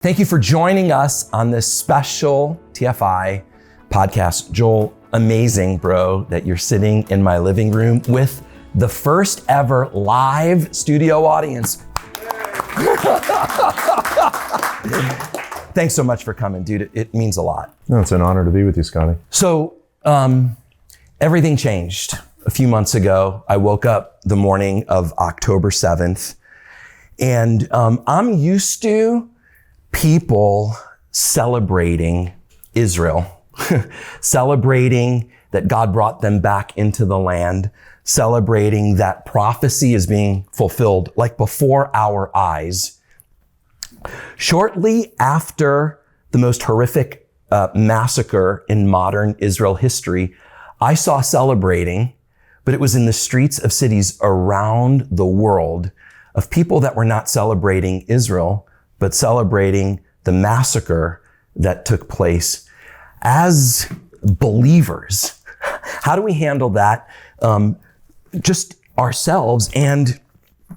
Thank you for joining us on this special TFI podcast. Joel, amazing, bro, that you're sitting in my living room with the first ever live studio audience. Thanks so much for coming, dude. It means a lot. No, it's an honor to be with you, Scotty. So everything changed a few months ago. I woke up the morning of October 7th, and I'm used to people celebrating Israel, celebrating that God brought them back into the land, celebrating that prophecy is being fulfilled like before our eyes. Shortly after the most horrific massacre in modern Israel history, I saw celebrating, but it was in the streets of cities around the world of people that were not celebrating Israel, but celebrating the massacre that took place. As believers, how do we handle that? Just ourselves. And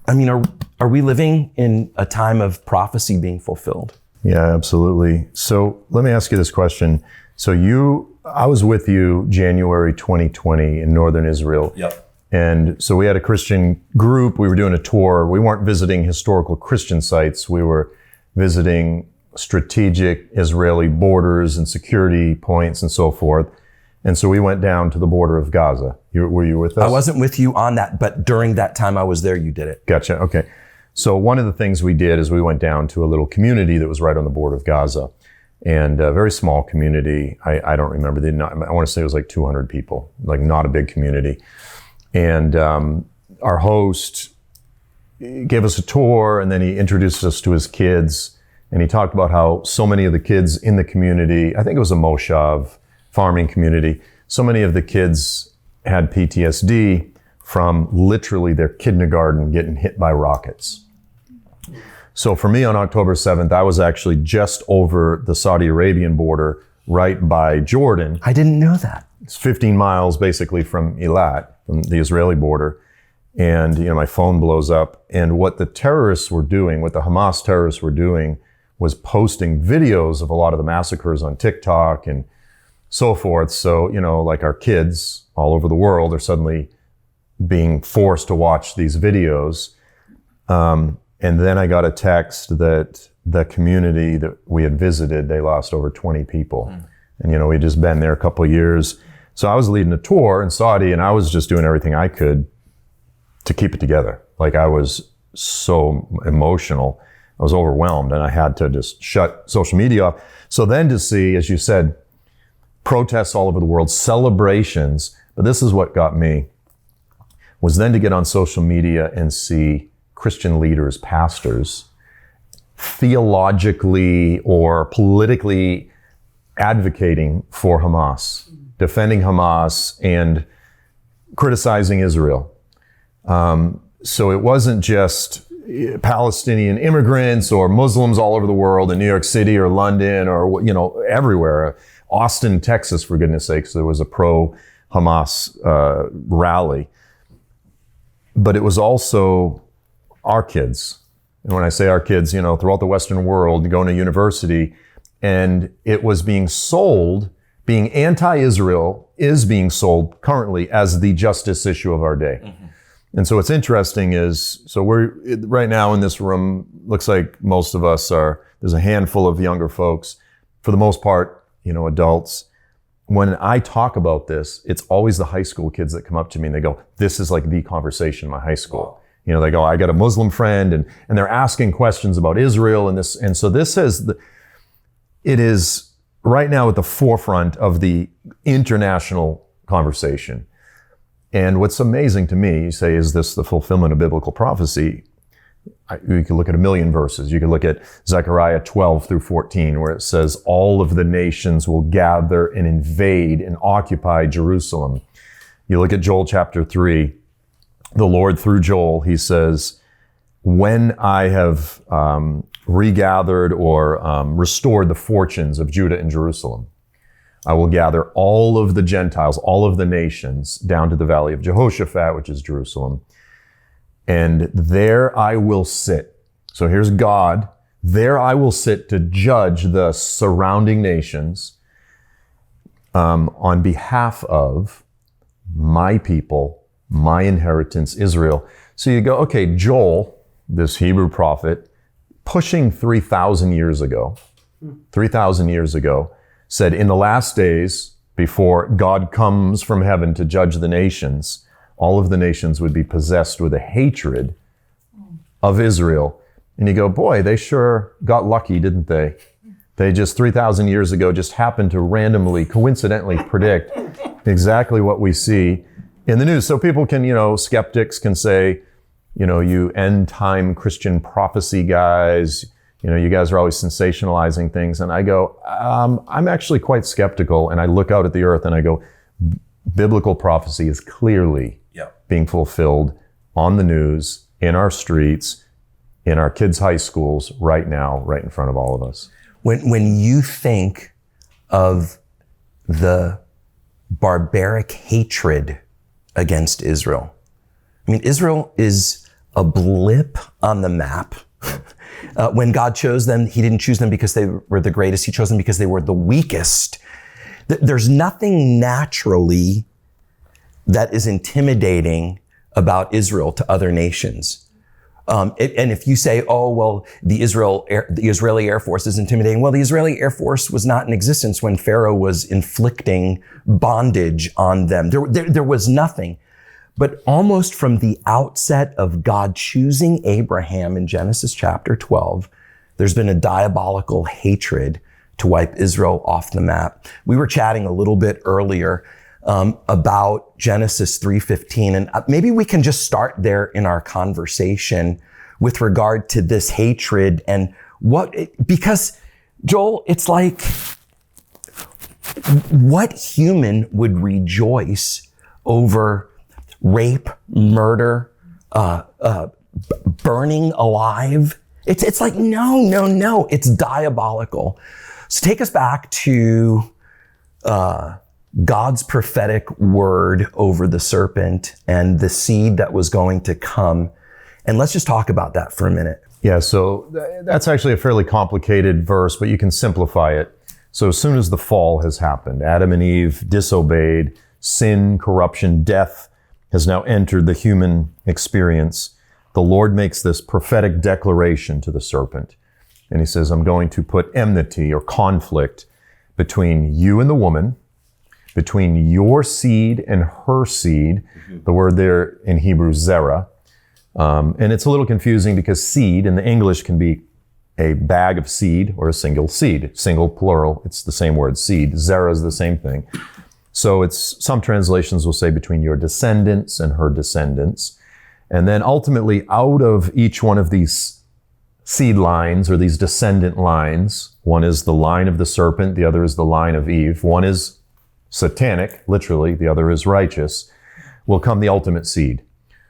I mean, are we living in a time of prophecy being fulfilled? Yeah, absolutely. So let me ask you this question. I was with you January 2020 in Northern Israel. Yep. And so we had a Christian group. We were doing a tour. We weren't visiting historical Christian sites. We were visiting strategic Israeli borders and security points and so forth. And so we went down to the border of Gaza. Were you with us? I wasn't with you on that, but during that time I was there, you did it. Gotcha. Okay. So one of the things we did is we went down to a little community that was right on the border of Gaza, and a very small community. I don't remember I want to say it was like 200 people, like not a big community. And our host gave us a tour, and then he introduced us to his kids, and he talked about how so many of the kids in the community, I think it was a Moshav farming community, so many of the kids had PTSD from literally their kindergarten getting hit by rockets. So for me on October 7th, I was actually just over the Saudi Arabian border, right by Jordan. I didn't know that. It's 15 miles basically from Eilat, from the Israeli border. And, my phone blows up. And what the terrorists were doing, what the Hamas terrorists were doing, was posting videos of a lot of the massacres on TikTok and so forth. So, like our kids all over the world are suddenly being forced to watch these videos. And then I got a text that the community that we had visited, they lost over 20 people. And, we'd just been there a couple of years. So I was leading a tour in Saudi, and I was just doing everything I could to keep it together. Like, I was so emotional. I was overwhelmed, and I had to just shut social media off. So then to see, as you said, protests all over the world, celebrations, but this is what got me, was then to get on social media and see Christian leaders, pastors, theologically or politically advocating for Hamas, defending Hamas and criticizing Israel. So it wasn't just Palestinian immigrants or Muslims all over the world in New York City or London or, everywhere. Austin, Texas, for goodness sakes, there was a pro-Hamas rally. But it was also our kids. And when I say our kids, throughout the Western world, going to university, and it was being sold, being anti-Israel is being sold currently as the justice issue of our day. Mm-hmm. And so what's interesting is, we're right now in this room, looks like most of us there's a handful of younger folks, for the most part, adults. When I talk about this, it's always the high school kids that come up to me and they go, this is like the conversation in my high school. Wow. They go, I got a Muslim friend, and they're asking questions about Israel and this. And so it is right now at the forefront of the international conversation. And what's amazing to me, you say, is this the fulfillment of biblical prophecy? You can look at a million verses. You can look at Zechariah 12 through 14, where it says, all of the nations will gather and invade and occupy Jerusalem. You look at Joel chapter 3, the Lord through Joel, he says, when I have regathered or restored the fortunes of Judah and Jerusalem, I will gather all of the Gentiles, all of the nations, down to the valley of Jehoshaphat, which is Jerusalem. And there I will sit. So here's God There I will sit to judge the surrounding nations on behalf of my people, my inheritance, Israel. So you go, okay, Joel, this Hebrew prophet, pushing 3,000 years ago, said in the last days, before God comes from heaven to judge the nations, all of the nations would be possessed with a hatred of Israel. And you go, boy, they sure got lucky, didn't they? They just 3,000 years ago just happened to randomly, coincidentally predict exactly what we see in the news. So people can, skeptics can say, you end time Christian prophecy guys, you guys are always sensationalizing things. And I go, I'm actually quite skeptical. And I look out at the earth and I go, biblical prophecy is clearly being fulfilled on the news, in our streets, in our kids' high schools right now, right in front of all of us. When you think of the barbaric hatred against Israel, I mean, Israel is a blip on the map. When God chose them, he didn't choose them because they were the greatest. He chose them because they were the weakest. There's nothing naturally that is intimidating about Israel to other nations. And if you say, oh, well, the Israeli Air Force is intimidating. Well, the Israeli Air Force was not in existence when Pharaoh was inflicting bondage on them. There was nothing. But almost from the outset of God choosing Abraham in Genesis chapter 12, there's been a diabolical hatred to wipe Israel off the map. We were chatting a little bit earlier about Genesis 3:15, and maybe we can just start there in our conversation with regard to this hatred and because Joel, it's like, what human would rejoice over rape, murder, burning alive? It's like, no, it's diabolical. So take us back to God's prophetic word over the serpent and the seed that was going to come. And let's just talk about that for a minute. Yeah, so that's actually a fairly complicated verse, but you can simplify it. So as soon as the fall has happened, Adam and Eve disobeyed, sin, corruption, death has now entered the human experience. The Lord makes this prophetic declaration to the serpent. And he says, I'm going to put enmity or conflict between you and the woman, between your seed and her seed. The word there in Hebrew, zerah. And it's a little confusing because seed in the English can be a bag of seed or a single seed. Single, plural, it's the same word, seed. Zerah is the same thing. So some translations will say between your descendants and her descendants. And then ultimately out of each one of these seed lines or these descendant lines, one is the line of the serpent, the other is the line of Eve. One is satanic, literally, the other is righteous, will come the ultimate seed.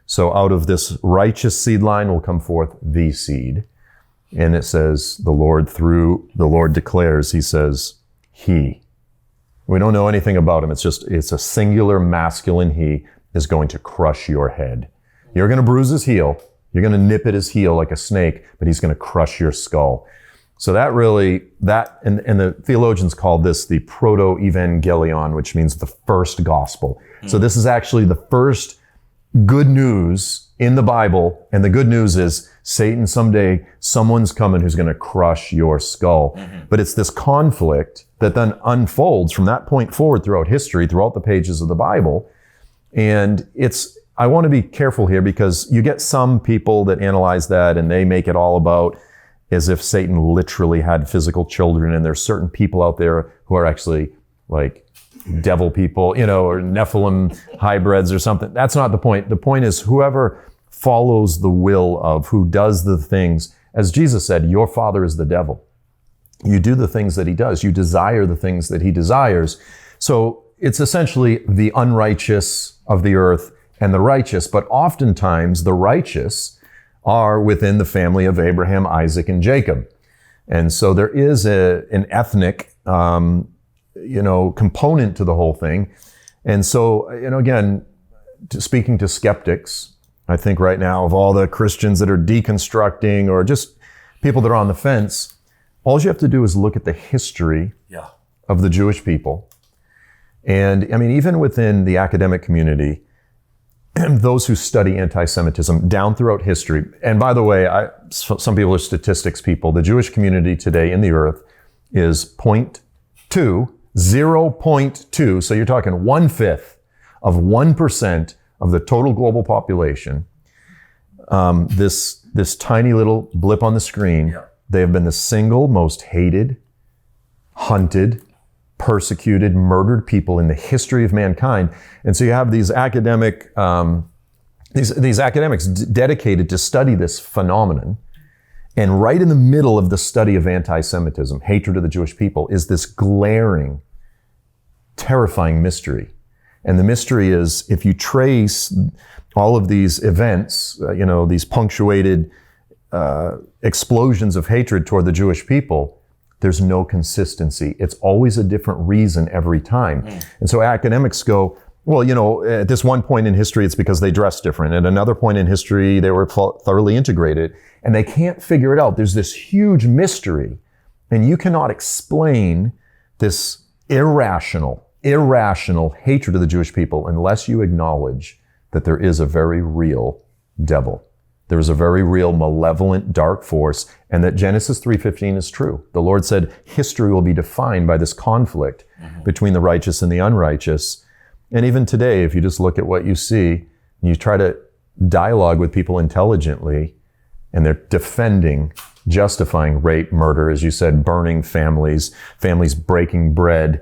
So out of this righteous seed line will come forth the seed. And it says, the Lord declares, he says, he. We don't know anything about him. It's a singular masculine he is going to crush your head. You're going to bruise his heel. You're going to nip at his heel like a snake, but he's going to crush your skull. So and the theologians call this the proto-evangelion, which means the first gospel. So this is actually the first good news in the Bible. And the good news is Satan someday, someone's coming who's going to crush your skull. But it's this conflict that then unfolds from that point forward throughout history, throughout the pages of the Bible. And I want to be careful here because you get some people that analyze that and they make it all about as if Satan literally had physical children, and there's certain people out there who are actually like devil people, or Nephilim hybrids or something. That's not the point. The point is whoever follows the will of who does the things, as Jesus said, your father is the devil. You do the things that he does. You desire the things that he desires. So it's essentially the unrighteous of the earth and the righteous, but oftentimes the righteous are within the family of Abraham, Isaac, and Jacob. And so there is an ethnic, component to the whole thing. And so, again, speaking to skeptics, I think right now of all the Christians that are deconstructing or just people that are on the fence, all you have to do is look at the history of the Jewish people. And I mean, even within the academic community, those who study anti-Semitism down throughout history, and by the way, some people are statistics people, the Jewish community today in the earth is 0.2, so you're talking 1/5 of 1% of the total global population. This tiny little blip on the screen, they have been the single most hated, hunted, persecuted, murdered people in the history of mankind. And so you have these academic, these academics dedicated to study this phenomenon. And right in the middle of the study of anti-Semitism, hatred of the Jewish people, is this glaring, terrifying mystery. And the mystery is, if you trace all of these events, these punctuated explosions of hatred toward the Jewish people, there's no consistency. It's always a different reason every time. And so academics go, well, at this one point in history, it's because they dressed different. At another point in history, they were thoroughly integrated. And they can't figure it out. There's this huge mystery. And you cannot explain this irrational hatred of the Jewish people unless you acknowledge that there is a very real devil. There is a very real malevolent dark force, and that Genesis 3:15 is true. The Lord said history will be defined by this conflict between the righteous and the unrighteous. And even today, if you just look at what you see, and you try to dialogue with people intelligently, and they're defending, justifying rape, murder, as you said, burning families breaking bread,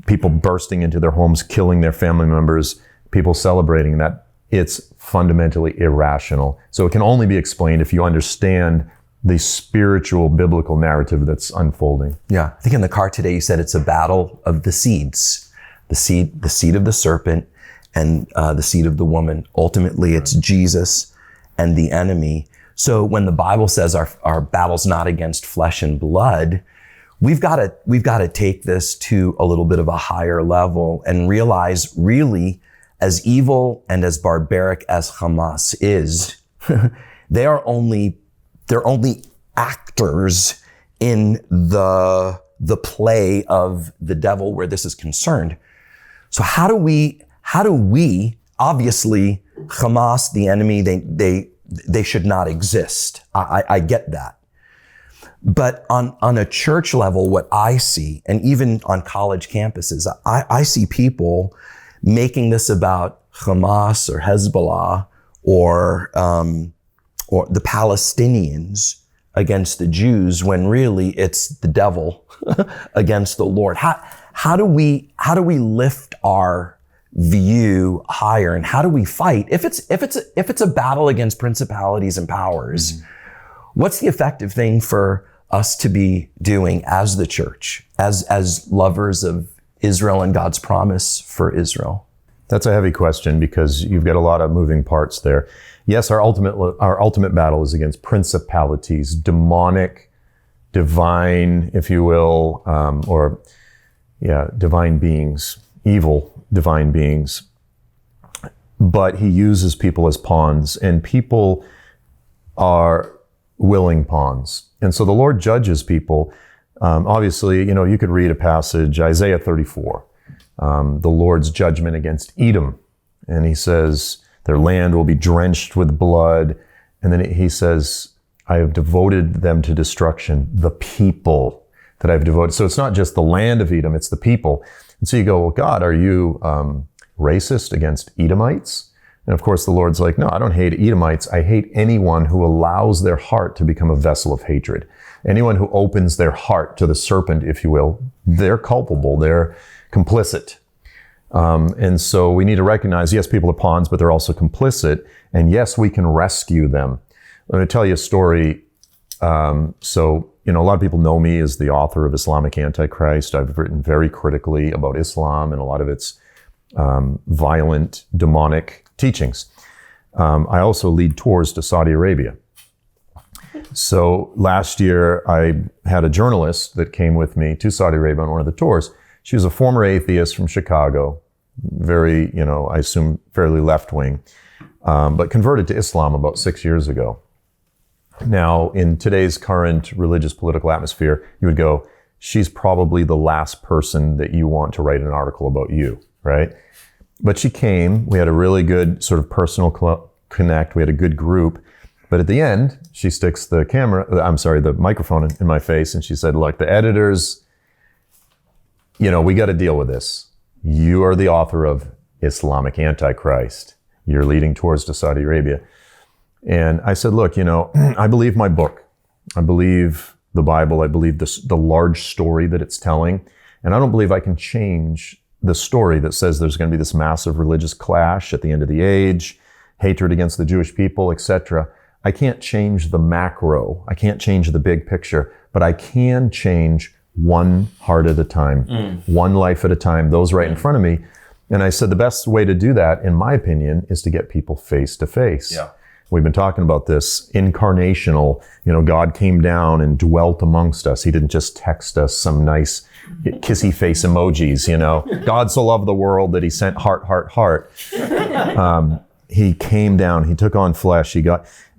people bursting into their homes, killing their family members, people celebrating that, it's fundamentally irrational. So it can only be explained if you understand the spiritual biblical narrative that's unfolding. Yeah. I think in the car today, you said it's a battle of the seeds, the seed of the serpent and the seed of the woman. Ultimately, it's Jesus and the enemy. So when the Bible says our battle's not against flesh and blood, we've got to take this to a little bit of a higher level and realize, really, as evil and as barbaric as Hamas is, they're only actors in the play of the devil where this is concerned. So how do we obviously Hamas, the enemy, they should not exist. I get that. But on a church level, what I see, and even on college campuses, I see people making this about Hamas or Hezbollah or the Palestinians against the Jews, when really it's the devil against the Lord. How do we lift our view higher, and how do we fight if it's a battle against principalities and powers? What's the effective thing for us to be doing as the church, as lovers of Israel and God's promise for Israel? That's a heavy question because you've got a lot of moving parts there. Yes, our ultimate battle is against principalities, demonic, divine, if you will, divine beings, evil divine beings. But he uses people as pawns, and people are willing pawns. And so the Lord judges people. Obviously, you could read a passage, Isaiah 34, the Lord's judgment against Edom. And he says, their land will be drenched with blood. And then he says, I have devoted them to destruction, the people that I've devoted. So it's not just the land of Edom, it's the people. And so you go, well, God, are you racist against Edomites? And of course, the Lord's like, no, I don't hate Edomites. I hate anyone who allows their heart to become a vessel of hatred. Anyone who opens their heart to the serpent, if you will, they're culpable. They're complicit. And so we need to recognize, yes, people are pawns, but they're also complicit. And yes, we can rescue them. Let me tell you a story. A lot of people know me as the author of Islamic Antichrist. I've written very critically about Islam and a lot of its violent, demonic teachings. I also lead tours to Saudi Arabia. So last year, I had a journalist that came with me to Saudi Arabia on one of the tours. She was a former atheist from Chicago, very, I assume fairly left-wing, but converted to Islam about 6 years ago. Now, in today's current religious political atmosphere, you would go, she's probably the last person that you want to write an article about you, right? But she came, we had a really good sort of personal connect, we had a good group. But at the end, she sticks the microphone in my face, and she said, look, the editors, we got to deal with this. You are the author of Islamic Antichrist. You're leading tours to Saudi Arabia. And I said, look, I believe my book. I believe the Bible. I believe the large story that it's telling. And I don't believe I can change the story that says there's going to be this massive religious clash at the end of the age, hatred against the Jewish people, etc. I can't change the macro. I can't change the big picture, but I can change one heart at a time, one life at a time, those right in front of me. And I said the best way to do that, in my opinion, is to get people face to face. Yeah. We've been talking about this incarnational, God came down and dwelt amongst us. He didn't just text us some nice kissy face emojis, God so loved the world that he sent heart, heart, heart. He came down, he took on flesh,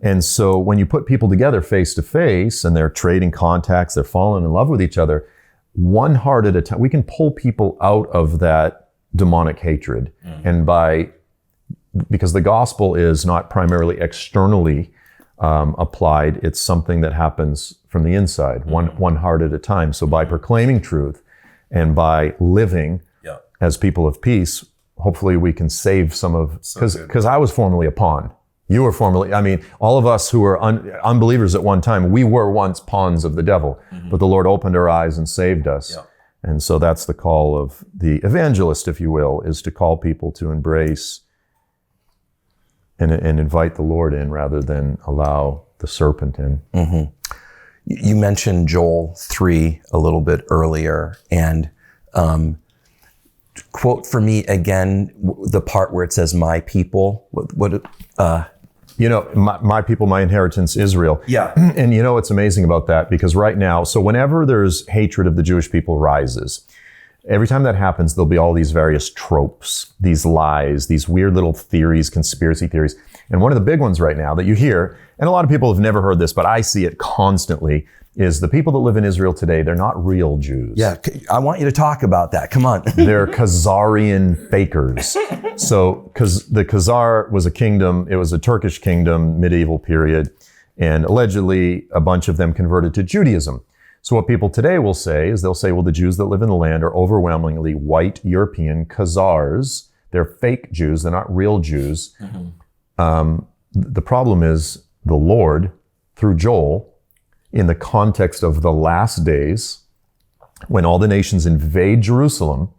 and so when you put people together face to face and they're trading contacts, they're falling in love with each other, one heart at a time, we can pull people out of that demonic hatred. And because the gospel is not primarily externally applied, it's something that happens from the inside, one heart at a time. So by proclaiming truth and by living as people of peace, hopefully we can save some of, because I was formerly a pawn. You were formerly, all of us who were unbelievers at one time, we were once pawns of the devil, but the Lord opened our eyes and saved us. Yeah. And so that's the call of the evangelist, if you will, is to call people to embrace and invite the Lord in rather than allow the serpent in. Mm-hmm. You mentioned Joel 3 a little bit earlier, and quote for me again the part where it says "my people." My people, my inheritance, Israel. Yeah. And what's amazing about that, because right now, so whenever there's hatred of the Jewish people rises, every time that happens, there'll be all these various tropes, these lies, these weird little theories, conspiracy theories. And one of the big ones right now that you hear, and a lot of people have never heard this, but I see it constantly, is the people that live in Israel today, they're not real Jews. Yeah, I want you to talk about that. Come on. They're Khazarian fakers. So, because the Khazar was a kingdom, it was a Turkish kingdom, medieval period, and allegedly a bunch of them converted to Judaism. So what people today will say is they'll say, well, the Jews that live in the land are overwhelmingly white European Khazars. They're fake Jews. They're not real Jews. The problem is the Lord, through Joel, in the context of the last days, when all the nations invade Jerusalem,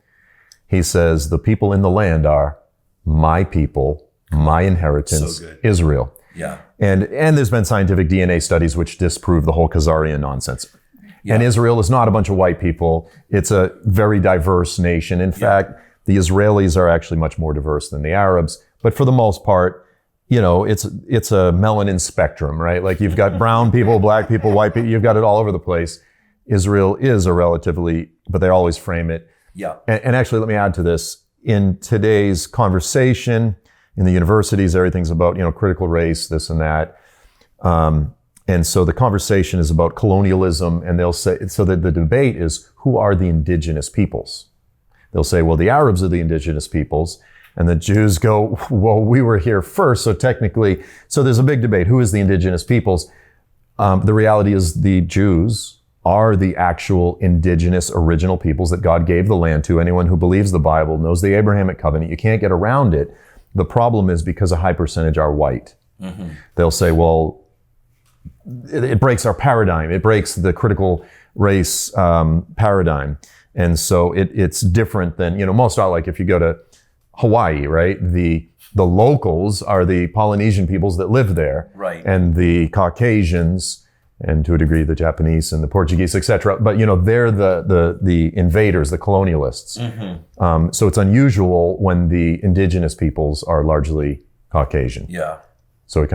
he says, the people in the land are my people, my inheritance, Israel. Yeah. And there's been scientific DNA studies which disprove the whole Khazarian nonsense. Yeah. And Israel is not a bunch of white people. It's a very diverse nation. In fact, the Israelis are actually much more diverse than the Arabs. But for the most part, it's a melanin spectrum, right? Like you've got brown people, black people, white people, you've got it all over the place. Israel is a relatively, but they always frame it. Yeah. And actually, let me add to this. In today's conversation, in the universities, everything's about, critical race, this and that. And so the conversation is about colonialism, and they'll say, so that the debate is, who are the indigenous peoples? They'll say, well, the Arabs are the indigenous peoples. And the Jews go, well, we were here first, so technically, so there's a big debate. Who is the indigenous peoples? The reality is the Jews are the actual indigenous original peoples that God gave the land to. Anyone who believes the Bible knows the Abrahamic covenant. You can't get around it. The problem is because a high percentage are white. Mm-hmm. They'll say, well, it breaks our paradigm. It breaks the critical race paradigm. And so it's different than, most are like if you go to Hawaii, right? The locals are the Polynesian peoples that live there. Right. And the Caucasians, and to a degree the Japanese and the Portuguese, etc. But, they're the invaders, the colonialists. Mm-hmm. So it's unusual when the indigenous peoples are largely Caucasian. Yeah. So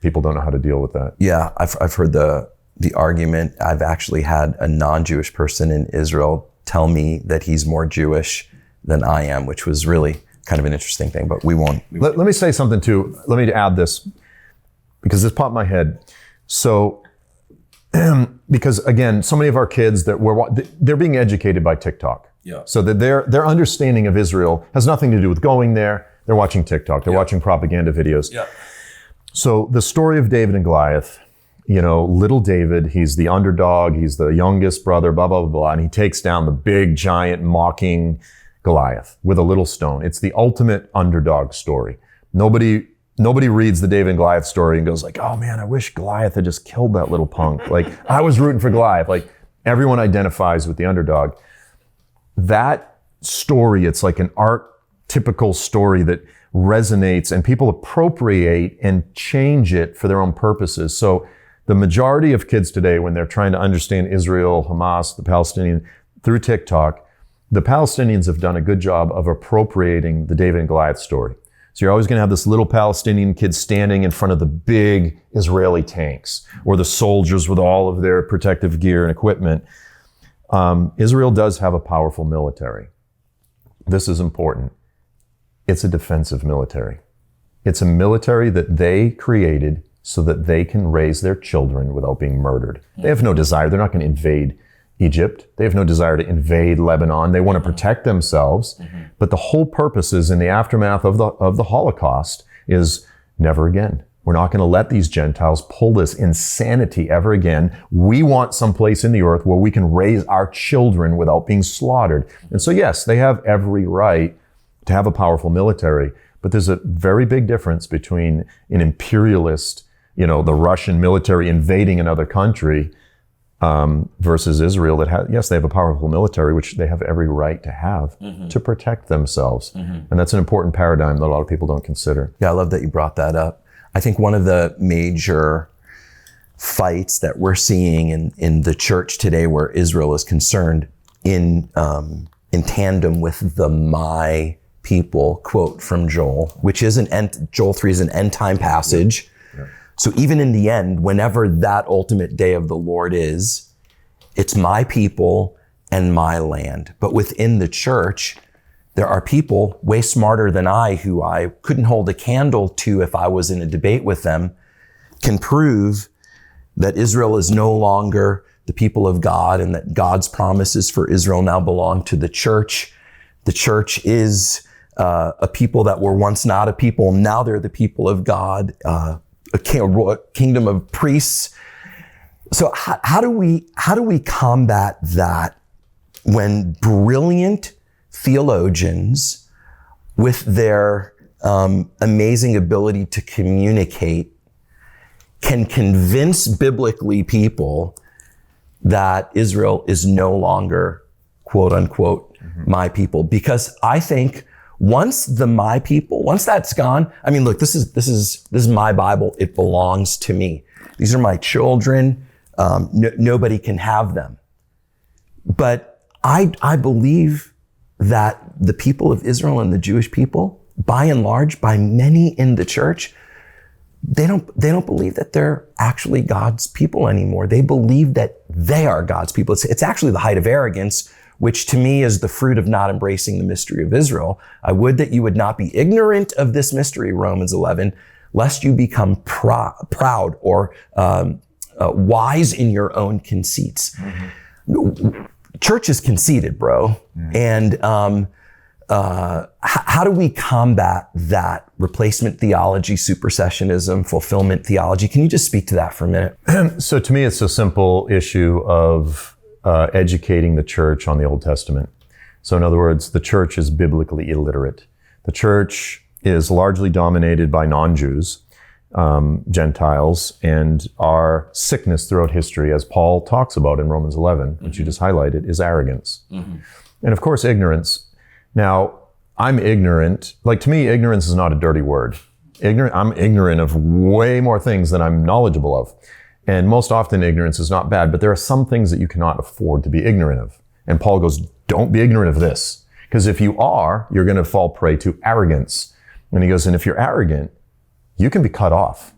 people don't know how to deal with that. Yeah, I've heard the argument. I've actually had a non-Jewish person in Israel tell me that he's more Jewish than I am, which was really kind of an interesting thing, but we won't. Let me say something too. Let me add this, because this popped in my head. So, because again, so many of our kids they're being educated by TikTok. Yeah. So that their understanding of Israel has nothing to do with going there. They're watching TikTok. They're watching propaganda videos. Yeah. So the story of David and Goliath, little David, he's the underdog. He's the youngest brother, blah, blah, blah, blah. And he takes down the big, giant, mocking Goliath with a little stone. It's the ultimate underdog story. Nobody reads the David and Goliath story and goes like, oh man, I wish Goliath had just killed that little punk. Like, I was rooting for Goliath. Like, everyone identifies with the underdog. That story, it's like an archetypical story that resonates, and people appropriate and change it for their own purposes. So the majority of kids today, when they're trying to understand Israel, Hamas, the Palestinian, through TikTok, the Palestinians have done a good job of appropriating the David and Goliath story. So you're always going to have this little Palestinian kid standing in front of the big Israeli tanks, or the soldiers with all of their protective gear and equipment. Israel does have a powerful military. This is important. It's a defensive military. It's a military that they created so that they can raise their children without being murdered. They have no desire. They're not going to invade Egypt. They have no desire to invade Lebanon. They want to protect themselves. But the whole purpose is, in the aftermath of the Holocaust, is never again. We're not going to let these Gentiles pull this insanity ever again. We want someplace in the earth where we can raise our children without being slaughtered. And so, yes, they have every right to have a powerful military, but there's a very big difference between an imperialist, the Russian military invading another country, versus Israel that they have a powerful military, which they have every right to have to protect themselves. And that's an important paradigm that a lot of people don't consider. Yeah, I love that you brought that up. I think one of the major fights that we're seeing in the church today, where Israel is concerned, in tandem with the "my people" quote from Joel, which is Joel 3 is an end time passage. Yeah. So even in the end, whenever that ultimate day of the Lord is, it's my people and my land. But within the church, there are people way smarter than I, who I couldn't hold a candle to if I was in a debate with them, can prove that Israel is no longer the people of God, and that God's promises for Israel now belong to the church. The church is a people that were once not a people. Now they're the people of God, a kingdom of priests. So how do we combat that when brilliant theologians, with their amazing ability to communicate, can convince biblically people that Israel is no longer, quote unquote, my people? Because I think once that's gone, I mean, look, this is my Bible. It belongs to me. These are my children. Nobody can have them. But I believe that the people of Israel and the Jewish people, by and large, by many in the church, they don't believe that they're actually God's people anymore. They believe that they are God's people. It's actually the height of arrogance, which to me is the fruit of not embracing the mystery of Israel. I would that you would not be ignorant of this mystery, Romans 11, lest you become proud or wise in your own conceits. Church is conceited, bro. And how do we combat that? Replacement theology, supersessionism, fulfillment theology. Can you just speak to that for a minute? So to me, it's a simple issue of educating the church on the Old Testament. So in other words, the church is biblically illiterate. The church is largely dominated by non-Jews, Gentiles, and our sickness throughout history, as Paul talks about in Romans 11, which you just highlighted, is arrogance. And of course, ignorance. Now, I'm ignorant. Like, to me, ignorance is not a dirty word. I'm ignorant of way more things than I'm knowledgeable of. And most often, ignorance is not bad, but there are some things that you cannot afford to be ignorant of. And Paul goes, don't be ignorant of this. Because if you are, you're going to fall prey to arrogance. And he goes, and if you're arrogant, you can be cut off,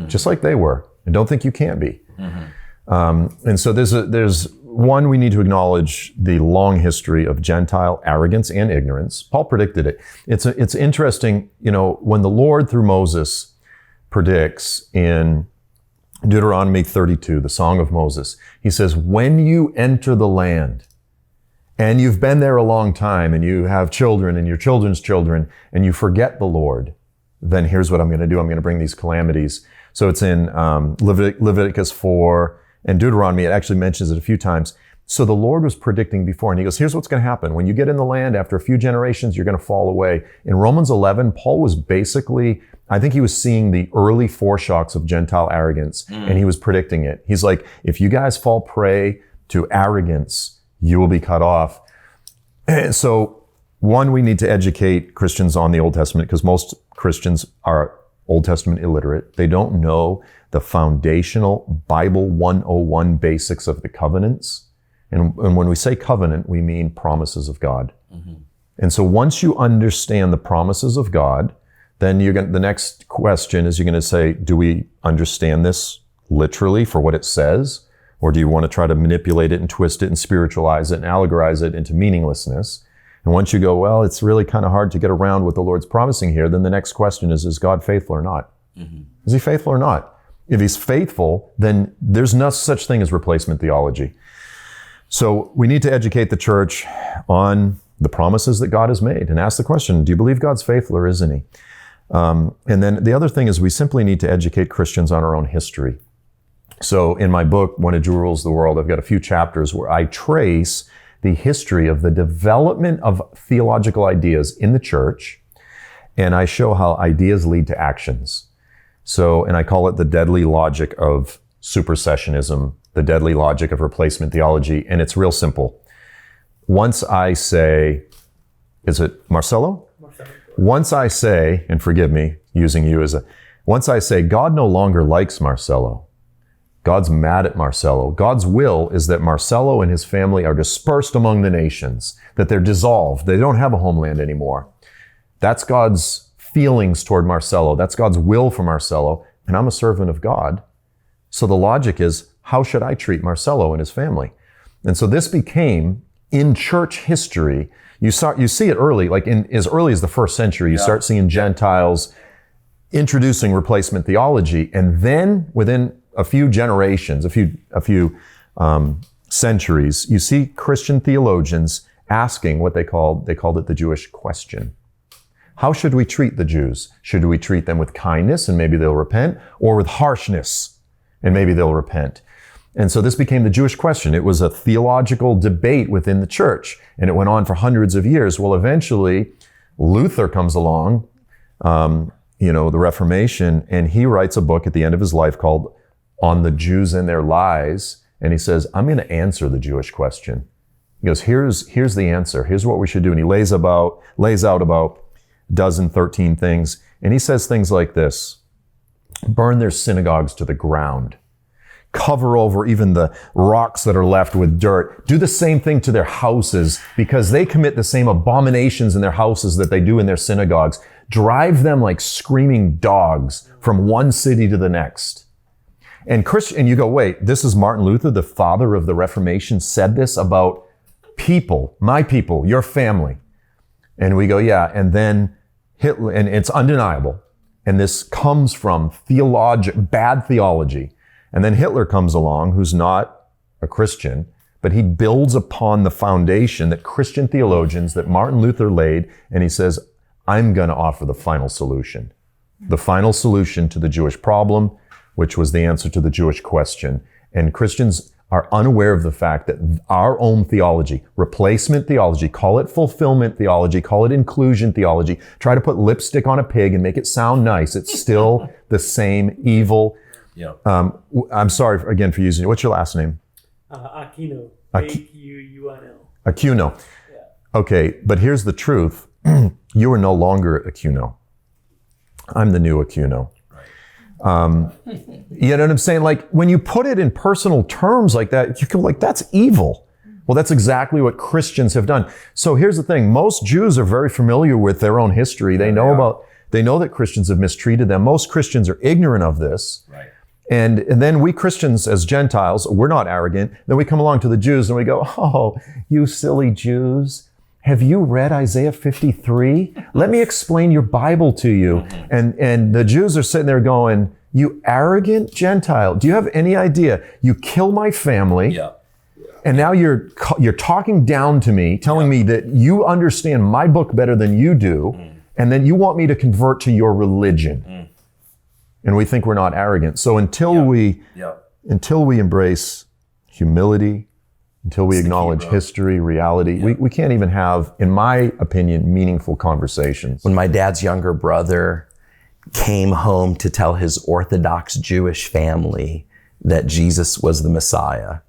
just like they were. And don't think you can't be. And so there's one, we need to acknowledge the long history of Gentile arrogance and ignorance. Paul predicted it. It's interesting, when the Lord through Moses predicts in Deuteronomy 32, the Song of Moses. He says, when you enter the land, and you've been there a long time, and you have children and your children's children, and you forget the Lord, then here's what I'm going to do. I'm going to bring these calamities. So it's in Leviticus 4 and Deuteronomy. It actually mentions it a few times. So the Lord was predicting before, and he goes, here's what's going to happen. When you get in the land, after a few generations, you're going to fall away. In Romans 11, Paul was basically, I think he was seeing the early foreshocks of Gentile arrogance, and he was predicting it. He's like, if you guys fall prey to arrogance, you will be cut off. And so, one, we need to educate Christians on the Old Testament, because most Christians are Old Testament illiterate. They don't know the foundational Bible 101 basics of the covenants. And when we say covenant, we mean promises of God. And so once you understand the promises of God, then the next question is, you're going to say, do we understand this literally for what it says? Or do you want to try to manipulate it and twist it and spiritualize it and allegorize it into meaninglessness? And once you go, well, it's really kind of hard to get around what the Lord's promising here, then the next question is God faithful or not? Is he faithful or not? If he's faithful, then there's no such thing as replacement theology. So we need to educate the church on the promises that God has made and ask the question, do you believe God's faithful or isn't he? And then the other thing is, we simply need to educate Christians on our own history. So in my book, When a Jew Rules the World, I've got a few chapters where I trace the history of the development of theological ideas in the church, and I show how ideas lead to actions. So, and I call it the deadly logic of supersessionism, the deadly logic of replacement theology, and it's real simple. Once I say, is it Marcelo? Once I say, and forgive me using you once I say, God no longer likes Marcelo, God's mad at Marcelo. God's will is that Marcelo and his family are dispersed among the nations, that they're dissolved. They don't have a homeland anymore. That's God's feelings toward Marcelo. That's God's will for Marcelo. And I'm a servant of God. So the logic is, how should I treat Marcelo and his family? And so this became, in church history, you see it early, like in as early as the first century, you start seeing Gentiles introducing replacement theology. And then within a few generations, a few centuries, you see Christian theologians asking what they called it the Jewish question. How should we treat the Jews? Should we treat them with kindness and maybe they'll repent, or with harshness and maybe they'll repent? And so this became the Jewish question. It was a theological debate within the church, and it went on for hundreds of years. Well, eventually Luther comes along, the Reformation, and he writes a book at the end of his life called On the Jews and Their Lies. And he says, I'm going to answer the Jewish question. He goes, here's the answer. Here's what we should do. And he lays out about 13 things. And he says things like this: burn their synagogues to the ground. Cover over even the rocks that are left with dirt. Do the same thing to their houses, because they commit the same abominations in their houses that they do in their synagogues. Drive them like screaming dogs from one city to the next. And you go, wait, this is Martin Luther, the father of the Reformation, said this about people, my people, your family. And we go, yeah. And then Hitler, and it's undeniable. And this comes from bad theology. And then Hitler comes along, who's not a Christian, but he builds upon the foundation that Christian theologians, that Martin Luther laid, and he says, I'm going to offer the final solution to the Jewish problem, which was the answer to the Jewish question. And Christians are unaware of the fact that our own theology, replacement theology, call it fulfillment theology, call it inclusion theology, try to put lipstick on a pig and make it sound nice. It's still the same evil. Yeah. I'm sorry again for using it. What's your last name? Aquino. Aquuno. Aquino. Yeah. Okay, but here's the truth. You are no longer Aquino. I'm the new Aquino. You know what I'm saying? Like, when you put it in personal terms like that, you can like, that's evil. Well, that's exactly what Christians have done. So here's the thing. Most Jews are very familiar with their own history. They know that Christians have mistreated them. Most Christians are ignorant of this. Right. And then we Christians as Gentiles, we're not arrogant. Then we come along to the Jews and we go, oh, you silly Jews. Have you read Isaiah 53? Let me explain your Bible to you. And the Jews are sitting there going, You arrogant Gentile. Do you have any idea? You kill my family. Yeah. And now you're talking down to me, telling me that you understand my book better than you do, and then you want me to convert to your religion. And we think we're not arrogant. So until we embrace humility, until we acknowledge history, reality, we can't even have, in my opinion, meaningful conversations. When my dad's younger brother came home to tell his Orthodox Jewish family that Jesus was the Messiah,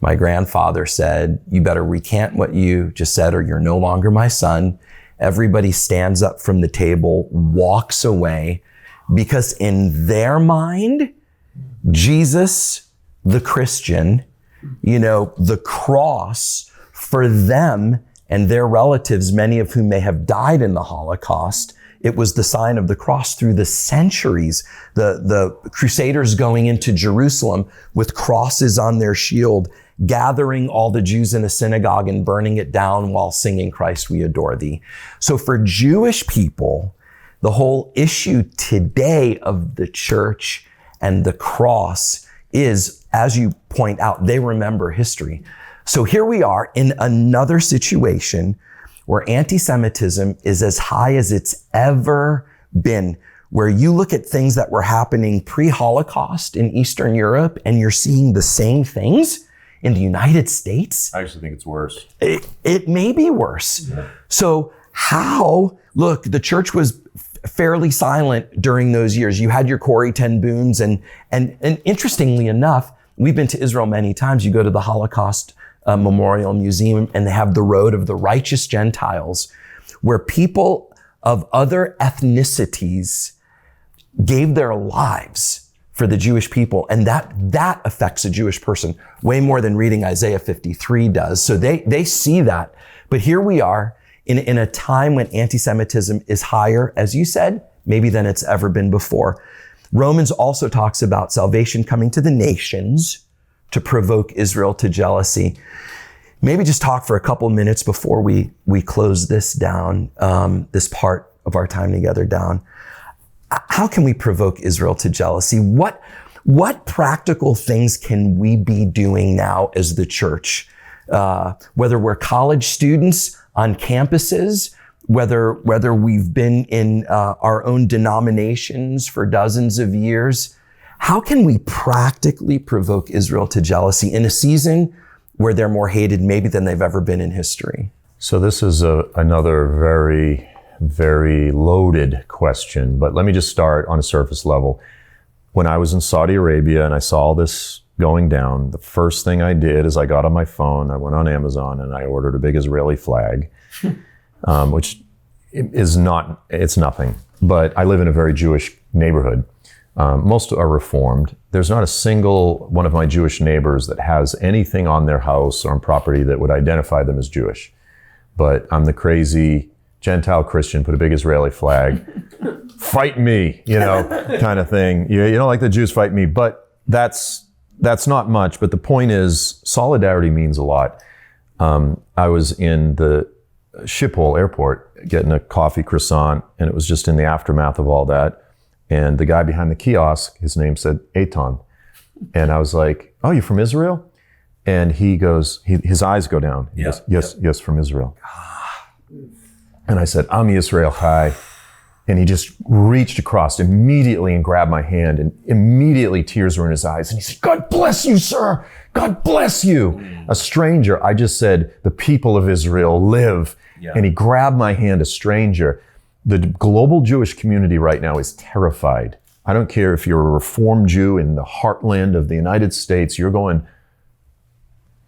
my grandfather said, "You better recant what you just said or you're no longer my son." Everybody stands up from the table, walks away, because in their mind, Jesus, the Christian, the cross for them and their relatives, many of whom may have died in the Holocaust, it was the sign of the cross through the centuries. The Crusaders going into Jerusalem with crosses on their shield, gathering all the Jews in a synagogue and burning it down while singing "Christ, we adore thee." So for Jewish people, the whole issue today of the church and the cross is, as you point out, they remember history. So here we are in another situation where anti-Semitism is as high as it's ever been, where you look at things that were happening pre-Holocaust in Eastern Europe and you're seeing the same things in the United States. I actually think it's worse. It may be worse. Yeah. So look, the church was fairly silent during those years. You had your Corrie ten Boons and interestingly enough, we've been to Israel many times. You go to the Holocaust Memorial Museum and they have the Road of the Righteous Gentiles, where people of other ethnicities gave their lives for the Jewish people. And that affects a Jewish person way more than reading Isaiah 53 does. So they see that. But here we are in a time when anti-Semitism is higher, as you said, maybe than it's ever been before. Romans also talks about salvation coming to the nations to provoke Israel to jealousy. Maybe just talk for a couple minutes before we close this down, this part of our time together down. How can we provoke Israel to jealousy? What practical things can we be doing now as the church? Whether we're college students on campuses, whether we've been in our own denominations for dozens of years, how can we practically provoke Israel to jealousy in a season where they're more hated maybe than they've ever been in history? So this is another very, very loaded question, but let me just start on a surface level. When I was in Saudi Arabia and I saw this going down, the first thing I did is I got on my phone, I went on Amazon and I ordered a big Israeli flag, which is it's nothing, but I live in a very Jewish neighborhood. Most are Reformed. There's not a single one of my Jewish neighbors that has anything on their house or on property that would identify them as Jewish. But I'm the crazy Gentile Christian, put a big Israeli flag, fight me, kind of thing. You don't like the Jews, fight me. But that's not much. But the point is, solidarity means a lot. I was in the Schiphol airport getting a coffee croissant, and it was just in the aftermath of all that. And the guy behind the kiosk, his name said Eitan. And I was like, "Oh, you're from Israel?" And he goes, his eyes go down. He goes, yes, from Israel. And I said, "I'm Yisrael Chai." And he just reached across immediately and grabbed my hand, and immediately tears were in his eyes. And he said, "God bless you, sir. God bless you." A stranger, I just said, "The people of Israel live." Yeah. And he grabbed my hand, a stranger. The global Jewish community right now is terrified. I don't care if you're a Reformed Jew in the heartland of the United States, you're going,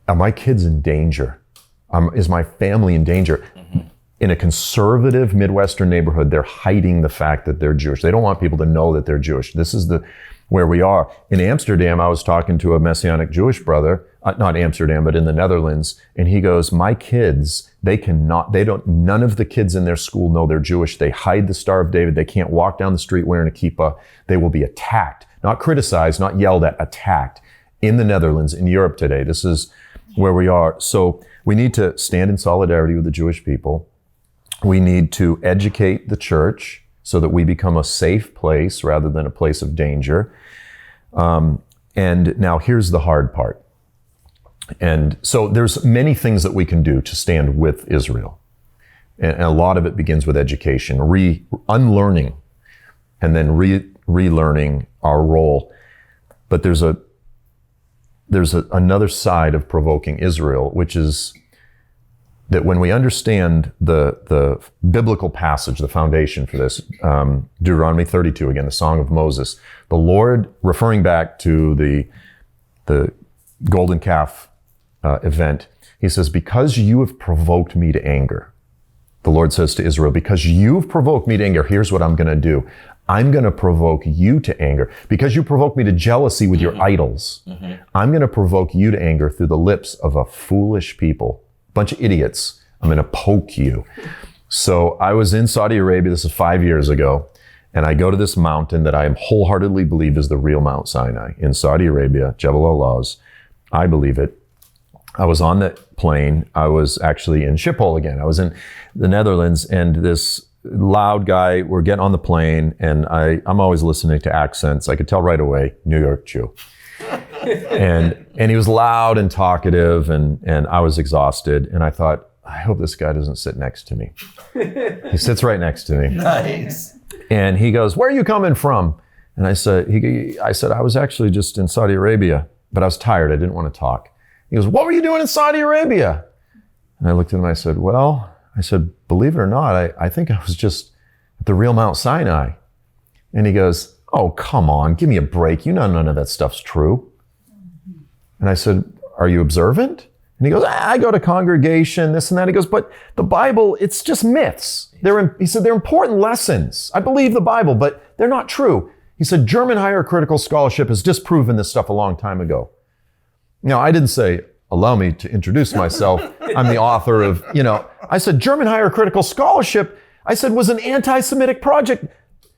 "Are my kids in danger? Is my family in danger?" Mm-hmm. In a conservative Midwestern neighborhood, they're hiding the fact that they're Jewish. They don't want people to know that they're Jewish. This is where we are. In Amsterdam, I was talking to a Messianic Jewish brother, not Amsterdam, but in the Netherlands, and he goes, "My kids, none of the kids in their school know they're Jewish. They hide the Star of David. They can't walk down the street wearing a kippah. They will be attacked, not criticized, not yelled at, attacked in the Netherlands, in Europe today." This is where we are. So we need to stand in solidarity with the Jewish people. We need to educate the church so that we become a safe place rather than a place of danger. And now here's the hard part. And so there's many things that we can do to stand with Israel. And a lot of it begins with education, unlearning, and then relearning our role. But there's another side of provoking Israel, which is that when we understand the biblical passage, the foundation for this, Deuteronomy 32, again, the Song of Moses, the Lord, referring back to the golden calf event, he says, because you have provoked me to anger, the Lord says to Israel, because you've provoked me to anger, here's what I'm going to do. I'm going to provoke you to anger. Because you provoked me to jealousy with your idols, I'm going to provoke you to anger through the lips of a foolish people, bunch of idiots. I'm going to poke you. So I was in Saudi Arabia, this is 5 years ago, and I go to this mountain that I wholeheartely believe is the real Mount Sinai in Saudi Arabia, Jebel al-Lawz. I believe it. I was on that plane. I was actually in Schiphol again. I was in the Netherlands, and this loud guy, we're getting on the plane, and I'm always listening to accents. I could tell right away, New York Jew. and he was loud and talkative, and I was exhausted. And I thought, I hope this guy doesn't sit next to me. He sits right next to me. Nice. And he goes, where are you coming from? And I said, I was actually just in Saudi Arabia, but I was tired. I didn't want to talk. He goes, what were you doing in Saudi Arabia? And I looked at him, I said, believe it or not, I think I was just at the real Mount Sinai. And he goes, oh, come on, give me a break. You know none of that stuff's true. And I said, are you observant? And he goes, I go to congregation, this and that. He goes, but the Bible, it's just myths. He said, they're important lessons. I believe the Bible, but they're not true. He said, German higher critical scholarship has disproven this stuff a long time ago. Now, I didn't say, allow me to introduce myself. I'm the author of, I said, German higher critical scholarship, I said, was an anti-Semitic project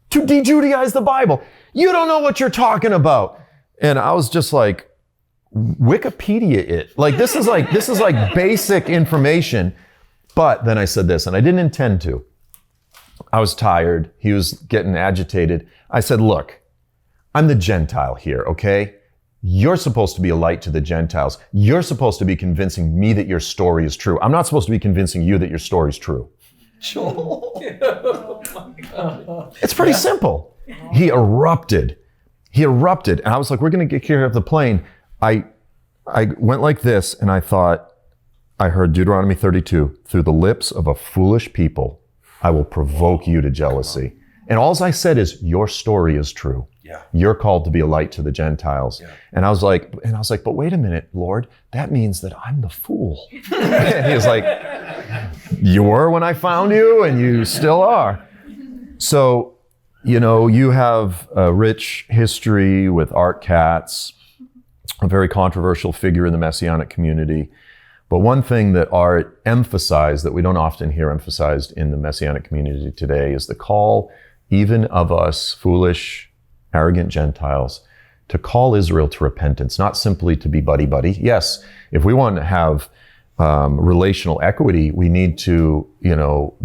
to de-Judaize the Bible. You don't know what you're talking about. And I was just like, Wikipedia it. Like, this is like basic information. But then I said this, and I didn't intend to. I was tired. He was getting agitated. I said, look, I'm the Gentile here, okay? You're supposed to be a light to the Gentiles. You're supposed to be convincing me that your story is true. I'm not supposed to be convincing you that your story is true. Joel. Oh my God. It's pretty simple. He erupted. And I was like, we're going to get carried off the plane. I went like this, and I thought, I heard Deuteronomy 32, through the lips of a foolish people, I will provoke you to jealousy. And all I said is, your story is true. Yeah. You're called to be a light to the Gentiles. Yeah. And I was like, but wait a minute, Lord, that means that I'm the fool. And he was like, you were when I found you, and you still are. So, you have a rich history with Art Katz, a very controversial figure in the Messianic community. But one thing that Art emphasized that we don't often hear emphasized in the Messianic community today is the call, even of us foolish, arrogant Gentiles, to call Israel to repentance, not simply to be buddy-buddy. Yes, if we want to have relational equity, we need to,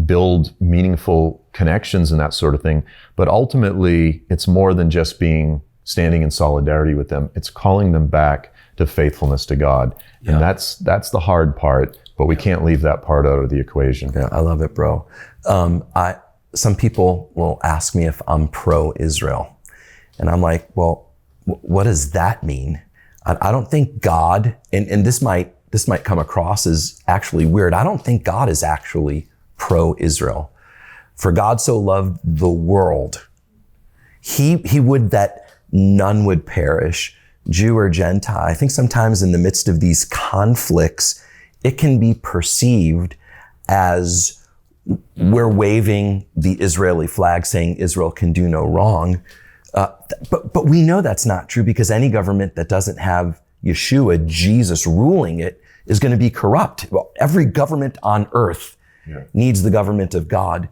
build meaningful connections and that sort of thing. But ultimately, it's more than just standing in solidarity with them. It's calling them back to faithfulness to God. Yeah. And that's the hard part, but we can't leave that part out of the equation. Yeah, I love it, bro. Some people will ask me if I'm pro-Israel. And I'm like, well, what does that mean? I don't think God, and this might come across as actually weird. I don't think God is actually pro-Israel. For God so loved the world, he would that none would perish, Jew or Gentile. I think sometimes in the midst of these conflicts, it can be perceived as we're waving the Israeli flag saying Israel can do no wrong. But we know that's not true, because any government that doesn't have Yeshua, Jesus, ruling it is going to be corrupt. Well, every government on earth needs the government of God.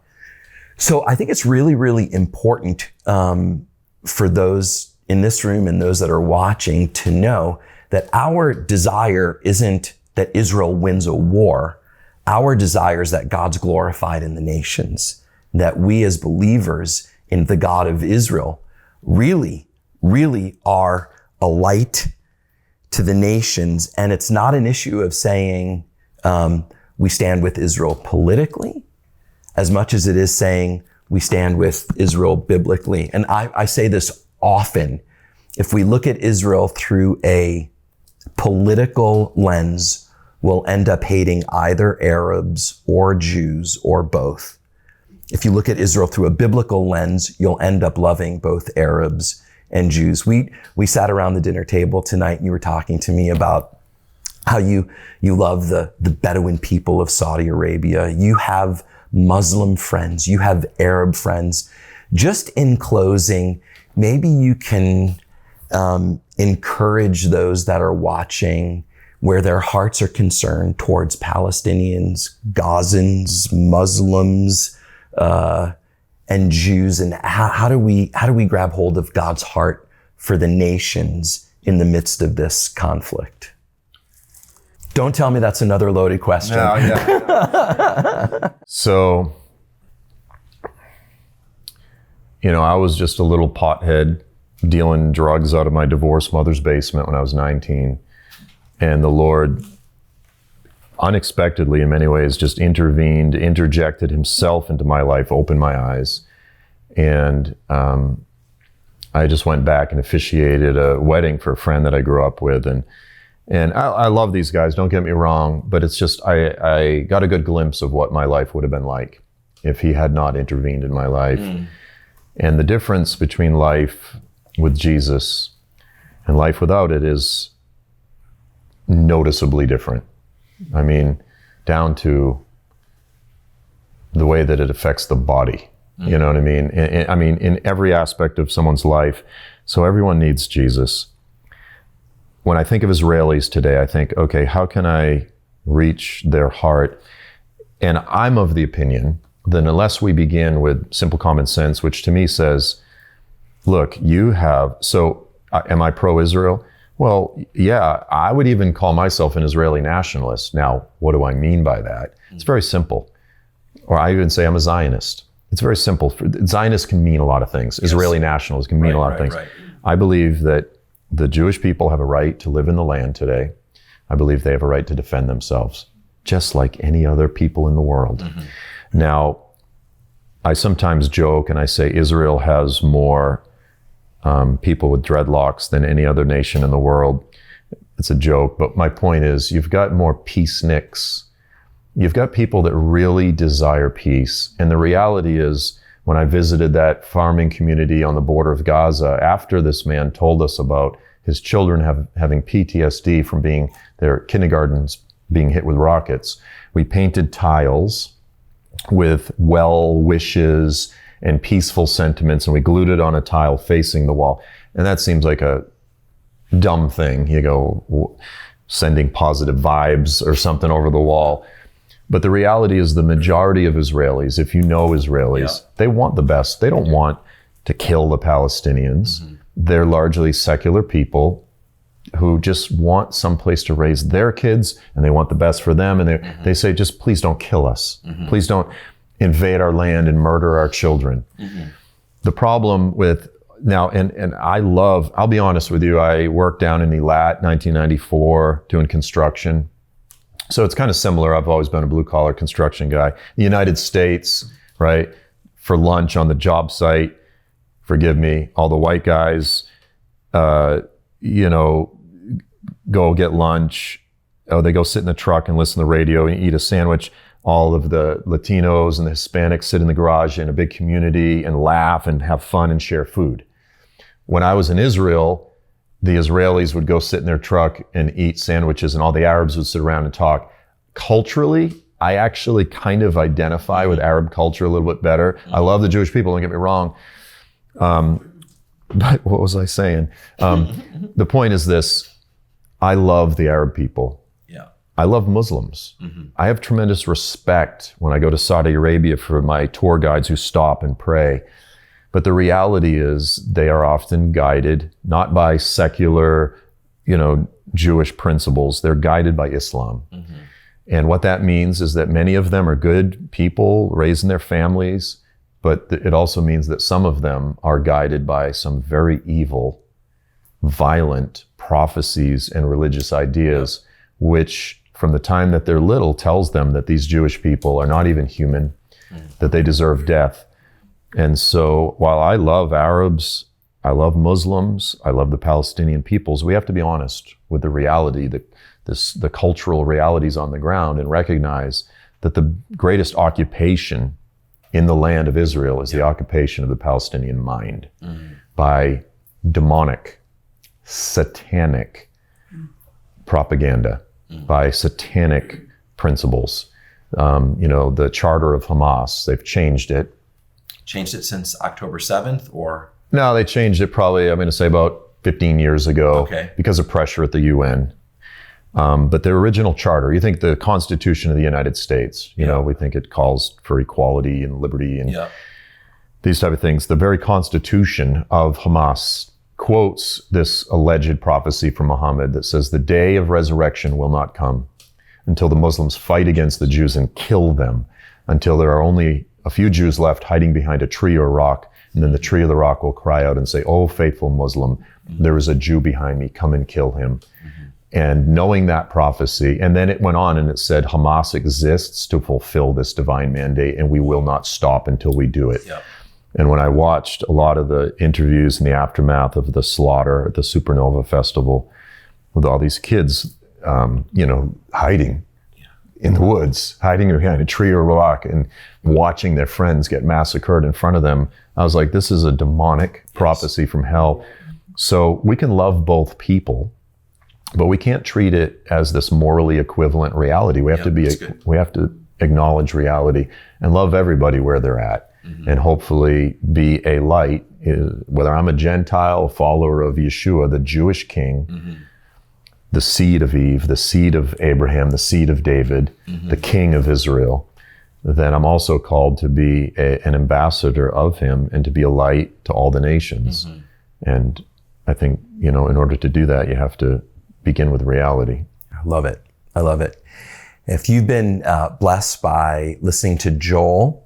So I think it's really, really important for those in this room and those that are watching to know that our desire isn't that Israel wins a war. Our desire is that God's glorified in the nations. that we as believers in the God of Israel really, really are a light to the nations. And it's not an issue of saying we stand with Israel politically as much as it is saying we stand with Israel biblically. And I say this often. If we look at Israel through a political lens, we'll end up hating either Arabs or Jews or both. If you look at Israel through a biblical lens, you'll end up loving both Arabs and Jews. We sat around the dinner table tonight and you were talking to me about how you love the Bedouin people of Saudi Arabia. You have Muslim friends, you have Arab friends. Just in closing, maybe you can encourage those that are watching where their hearts are concerned towards Palestinians, Gazans, Muslims, and Jews. And how do we grab hold of God's heart for the nations in the midst of this conflict? Don't tell me that's another loaded question. No, yeah. So, I was just a little pothead dealing drugs out of my divorced mother's basement when I was 19. And the Lord unexpectedly, in many ways, just intervened, interjected himself into my life, opened my eyes. And I just went back and officiated a wedding for a friend that I grew up with. And I love these guys, don't get me wrong, but it's just, I got a good glimpse of what my life would have been like if he had not intervened in my life. And the difference between life with Jesus and life without it is noticeably different. I mean, down to the way that it affects the body. You know what I mean? In every aspect of someone's life. So everyone needs Jesus. When I think of Israelis today, I think, okay, how can I reach their heart? And I'm of the opinion that unless we begin with simple common sense, which to me says, look, am I pro-Israel? Well, yeah, I would even call myself an Israeli nationalist. Now, what do I mean by that? It's very simple. Or I even say I'm a Zionist. It's very simple. Zionist can mean a lot of things. Yes. Israeli nationalist can mean a lot of things. Right. I believe that the Jewish people have a right to live in the land today. I believe they have a right to defend themselves, just like any other people in the world. Now, I sometimes joke and I say Israel has more people with dreadlocks than any other nation in the world. It's a joke, but my point is you've got more peaceniks. You've got people that really desire peace. And the reality is, when I visited that farming community on the border of Gaza, after this man told us about his children having PTSD from their kindergartens being hit with rockets, we painted tiles with well wishes and peaceful sentiments, and we glued it on a tile facing the wall. And that seems like a dumb thing, sending positive vibes or something over the wall. But the reality is the majority of Israelis, if you know Israelis, they want the best. They don't want to kill the Palestinians. They're largely secular people who just want someplace to raise their kids, and they want the best for them. And they say, just please don't kill us. Please don't invade our land and murder our children. The problem with now, and I'll be honest with you, I worked down in Eilat, 1994, doing construction. So it's kind of similar. I've always been a blue collar construction guy. The United States, right? For lunch on the job site, forgive me, all the white guys, go get lunch. Oh, they go sit in the truck and listen to the radio and eat a sandwich. All of the Latinos and the Hispanics sit in the garage in a big community and laugh and have fun and share food. When I was in Israel, the Israelis would go sit in their truck and eat sandwiches, and all the Arabs would sit around and talk. Culturally, I actually kind of identify with Arab culture a little bit better. I love the Jewish people, don't get me wrong. But what was I saying? The point is this: I love the Arab people. I love Muslims. I have tremendous respect when I go to Saudi Arabia for my tour guides who stop and pray. But the reality is they are often guided not by secular, Jewish principles. They're guided by Islam. And what that means is that many of them are good people raising their families. but it also means that some of them are guided by some very evil, violent prophecies and religious ideas, which from the time that they're little tells them that these Jewish people are not even human, that they deserve death. And so while I love Arabs, I love Muslims, I love the Palestinian peoples, we have to be honest with the reality, the cultural realities on the ground, and recognize that the greatest occupation in the land of Israel is the occupation of the Palestinian mind by demonic, satanic propaganda, by satanic principles. The charter of Hamas, they've changed it. Changed it since October 7th, or? No, they changed it probably, I'm going to say about 15 years ago, because of pressure at the UN. But the original charter, you think the Constitution of the United States, we think it calls for equality and liberty and these type of things. The very Constitution of Hamas quotes this alleged prophecy from Muhammad that says the day of resurrection will not come until the Muslims fight against the Jews and kill them, until there are only a few Jews left hiding behind a tree or rock, and then the tree or the rock will cry out and say, "Oh, faithful Muslim, there is a Jew behind me, come and kill him." And knowing that prophecy, and then it went on and it said, Hamas exists to fulfill this divine mandate, and we will not stop until we do it. And when I watched a lot of the interviews in the aftermath of the slaughter at the Supernova Festival with all these kids, hiding in the woods, hiding behind a tree or rock and watching their friends get massacred in front of them, I was like, this is a demonic prophecy from hell. So we can love both people, but we can't treat it as this morally equivalent reality. We have we have to acknowledge reality and love everybody where they're at, and hopefully be a light. Whether I'm a Gentile, a follower of Yeshua, the Jewish king, the seed of Eve, the seed of Abraham, the seed of David, the king of Israel, then I'm also called to be an ambassador of him and to be a light to all the nations. And I think, in order to do that, you have to begin with reality. I love it. I love it. If you've been blessed by listening to Joel,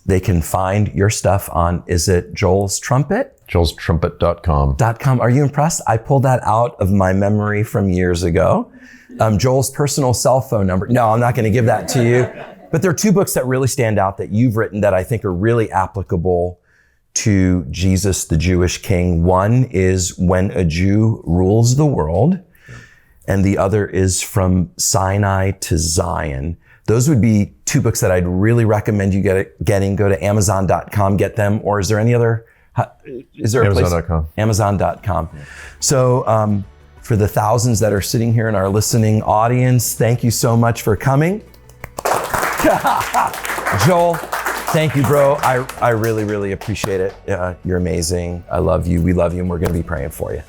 they can find your stuff on, is it Joel's Trumpet? Joel'sTrumpet.com. Are you impressed? I pulled that out of my memory from years ago. Joel's personal cell phone number. No, I'm not going to give that to you. But there are two books that really stand out that you've written that I think are really applicable to Jesus, the Jewish king. One is When a Jew Rules the World, and the other is From Sinai to Zion. Those would be two books that I'd really recommend you getting. Go to Amazon.com, get them. Or is there any other? Is there a place? Amazon.com. Amazon.com. So for the thousands that are sitting here in our listening audience, thank you so much for coming. Joel, thank you, bro. I really, really appreciate it. You're amazing. I love you. We love you, and we're going to be praying for you.